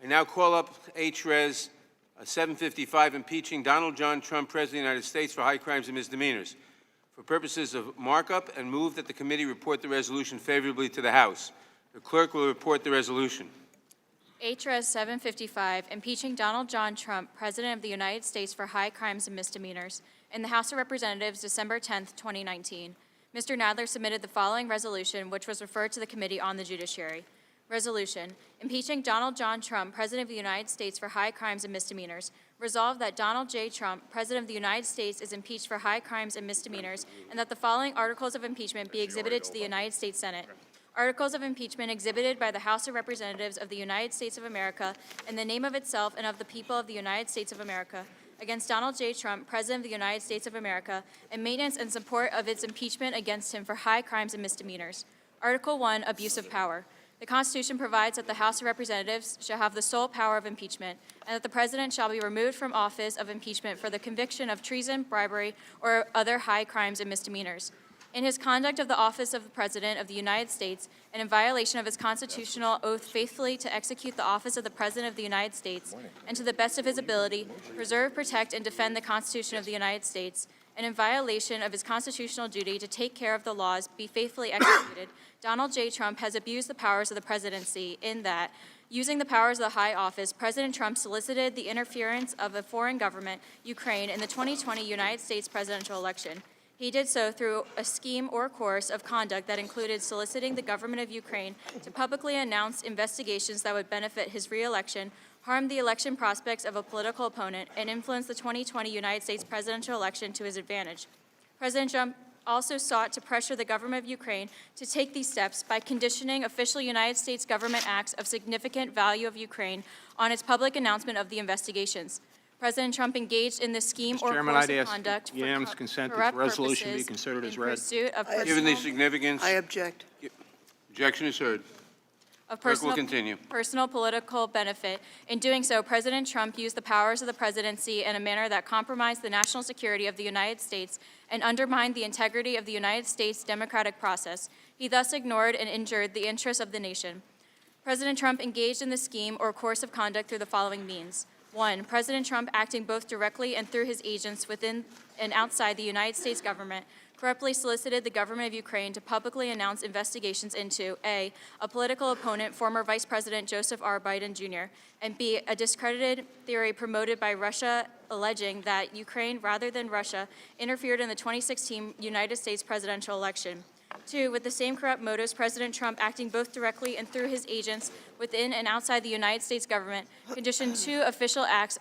I now call up H-Res 755, impeaching Donald John Trump, President of the United States, for high crimes and misdemeanors. For purposes of markup, and move that the committee report the resolution favorably to the House. The clerk will report the resolution. H.Res. 755, impeaching Donald John Trump, President of the United States, for high crimes and misdemeanors, in the House of Representatives, December 10, 2019. Mr. Nadler submitted the following resolution, which was referred to the Committee on the Judiciary. Resolution: impeaching Donald John Trump, President of the United States, for high crimes and misdemeanors. Resolved that Donald J. Trump, President of the United States, is impeached for high crimes and misdemeanors, and that the following articles of impeachment be exhibited to the United States Senate. Articles of impeachment exhibited by the House of Representatives of the United States of America in the name of itself and of the people of the United States of America against Donald J. Trump, President of the United States of America, and maintenance and support of its impeachment against him for high crimes and misdemeanors. Article 1, Abuse of Power. The Constitution provides that the House of Representatives shall have the sole power of impeachment, and that the President shall be removed from office of impeachment for the conviction of treason, bribery, or other high crimes and misdemeanors. In his conduct of the office of the President of the United States, and in violation of his constitutional oath faithfully to execute the office of the President of the United States, and to the best of his ability, preserve, protect, and defend the Constitution of the United States, and in violation of his constitutional duty to take care of the laws be faithfully executed, Donald J. Trump has abused the powers of the presidency in that, using the powers of the high office, President Trump solicited the interference of a foreign government, Ukraine, in the 2020 United States presidential election. He did so through a scheme or course of conduct that included soliciting the government of Ukraine to publicly announce investigations that would benefit his re-election, harm the election prospects of a political opponent, and influence the 2020 United States presidential election to his advantage. President Trump also sought to pressure the government of Ukraine to take these steps by conditioning official United States government acts of significant value of Ukraine on its public announcement of the investigations. President Trump engaged in this scheme or course of conduct for corrupt purposes in pursuit of Given the significance, I object. objection is heard. of Clerk will continue. personal political benefit. In doing so, President Trump used the powers of the presidency in a manner that compromised the national security of the United States and undermined the integrity of the United States democratic process. He thus ignored and injured the interests of the nation. President Trump engaged in the scheme or course of conduct through the following means. 1. President Trump, acting both directly and through his agents within and outside the United States government, corruptly solicited the government of Ukraine to publicly announce investigations into A, a political opponent, former Vice President Joseph R. Biden Jr., and B, a discredited theory promoted by Russia alleging that Ukraine, rather than Russia, interfered in the 2016 United States presidential election. 2, with the same corrupt motives, President Trump, acting both directly and through his agents within and outside the United States government, conditioned 2 official acts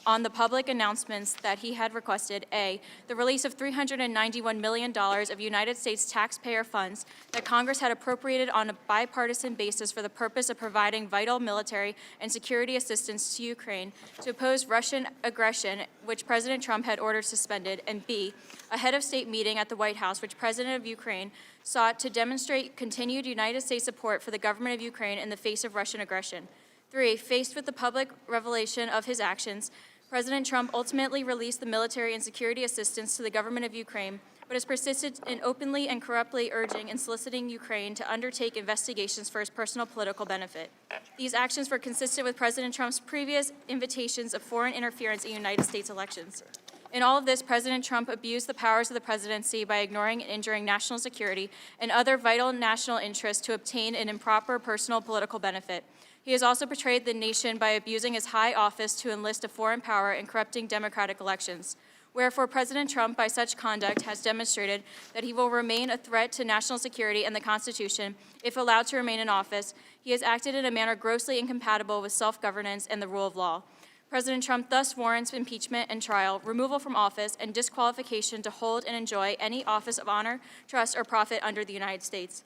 on the public announcements that he had requested. A, the release of $391 million of United States taxpayer funds that Congress had appropriated on a bipartisan basis for the purpose of providing vital military and security assistance to Ukraine to oppose Russian aggression, which President Trump had ordered suspended. And B, a head of state meeting at the White House, which President of Ukraine sought to demonstrate continued United States support for the government of Ukraine in the face of Russian aggression. 3, faced with the public revelation of his actions, President Trump ultimately released the military and security assistance to the government of Ukraine, but has persisted in openly and corruptly urging and soliciting Ukraine to undertake investigations for his personal political benefit. These actions were consistent with President Trump's previous invitations of foreign interference in United States elections. In all of this, President Trump abused the powers of the presidency by ignoring and injuring national security and other vital national interests to obtain an improper personal political benefit. He has also betrayed the nation by abusing his high office to enlist a foreign power and corrupting democratic elections. Wherefore, President Trump, by such conduct, has demonstrated that he will remain a threat to national security and the Constitution if allowed to remain in office. He has acted in a manner grossly incompatible with self-governance and the rule of law. President Trump thus warrants impeachment and trial, removal from office, and disqualification to hold and enjoy any office of honor, trust, or profit under the United States.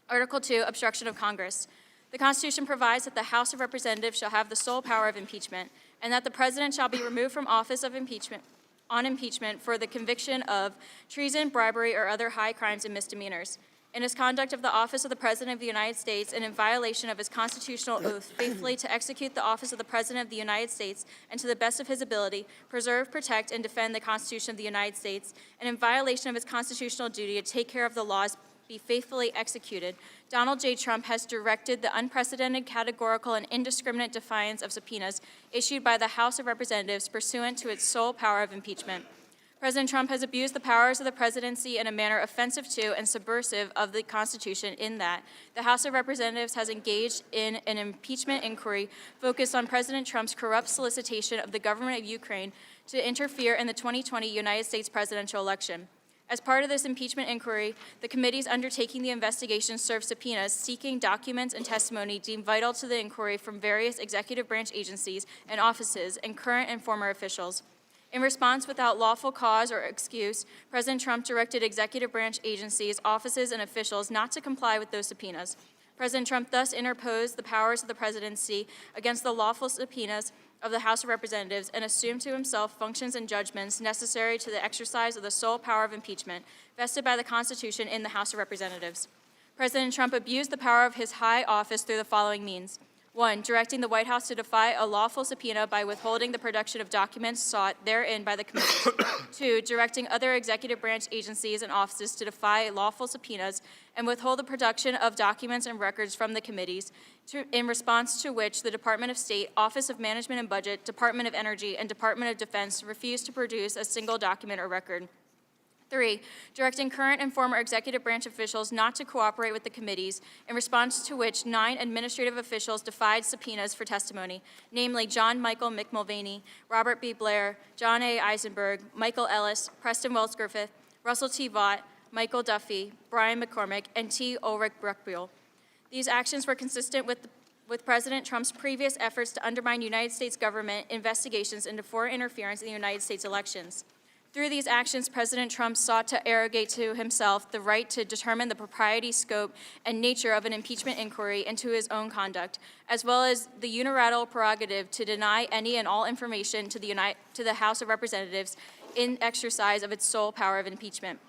Article 2, Obstruction of Congress. The Constitution provides that the House of Representatives shall have the sole power of impeachment, and that the President shall be removed from office of impeachment for the conviction of treason, bribery, or other high crimes and misdemeanors. In his conduct of the office of the President of the United States and in violation of his constitutional oath faithfully to execute the office of the President of the United States and to the best of his ability, preserve, protect, and defend the Constitution of the United States, and in violation of his constitutional duty to take care of the laws be faithfully executed, Donald J. Trump has directed the unprecedented, categorical, and indiscriminate defiance of subpoenas issued by the House of Representatives pursuant to its sole power of impeachment. President Trump has abused the powers of the presidency in a manner offensive to and subversive of the Constitution in that the House of Representatives has engaged in an impeachment inquiry focused on President Trump's corrupt solicitation of the government of Ukraine to interfere in the 2020 United States presidential election. As part of this impeachment inquiry, the committees undertaking the investigation served subpoenas seeking documents and testimony deemed vital to the inquiry from various executive branch agencies and offices and current and former officials. In response, without lawful cause or excuse, President Trump directed executive branch agencies, offices, and officials not to comply with those subpoenas. President Trump thus interposed the powers of the presidency against the lawful subpoenas of the House of Representatives and assumed to himself functions and judgments necessary to the exercise of the sole power of impeachment vested by the Constitution in the House of Representatives. President Trump abused the power of his high office through the following means. 1, directing the White House to defy a lawful subpoena by withholding the production of documents sought therein by the committee. 2, directing other executive branch agencies and offices to defy lawful subpoenas and withhold the production of documents and records from the committees, in response to which the Department of State, Office of Management and Budget, Department of Energy, and Department of Defense refused to produce a single document or record. 3, directing current and former executive branch officials not to cooperate with the committees, in response to which 9 administrative officials defied subpoenas for testimony, namely John Michael McMulvaney, Robert B. Blair, John A. Eisenberg, Michael Ellis, Preston Wells Griffith, Russell T. Vaught, Michael Duffy, Brian McCormick, and T. Ulrich Bruckbuhl. These actions were consistent with President Trump's previous efforts to undermine United States government investigations into foreign interference in the United States elections. Through these actions, President Trump sought to arrogate to himself the right to determine the propriety, scope, and nature of an impeachment inquiry into his own conduct, as well as the unilateral prerogative to deny any and all information to the House of Representatives in exercise of its sole power of impeachment.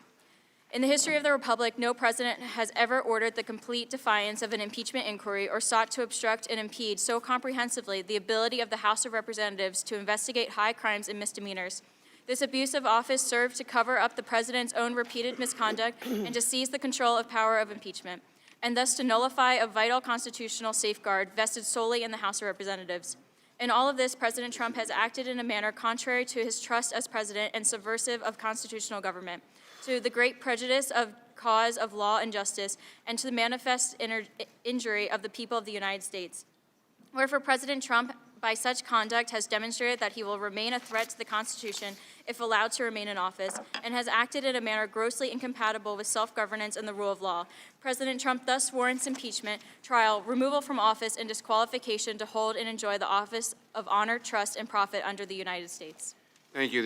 In the history of the Republic, no president has ever ordered the complete defiance of an impeachment inquiry or sought to obstruct and impede so comprehensively the ability of the House of Representatives to investigate high crimes and misdemeanors. This abuse of office served to cover up the president's own repeated misconduct and to seize the control of power of impeachment, and thus to nullify a vital constitutional safeguard vested solely in the House of Representatives. In all of this, President Trump has acted in a manner contrary to his trust as president and subversive of constitutional government, to the great prejudice of cause of law and justice, and to the manifest injury of the people of the United States. Wherefore, President Trump, by such conduct, has demonstrated that he will remain a threat to the Constitution if allowed to remain in office, and has acted in a manner grossly incompatible with self-governance and the rule of law. President Trump thus warrants impeachment, trial, removal from office, and disqualification to hold and enjoy the office of honor, trust, and profit under the United States. Thank you.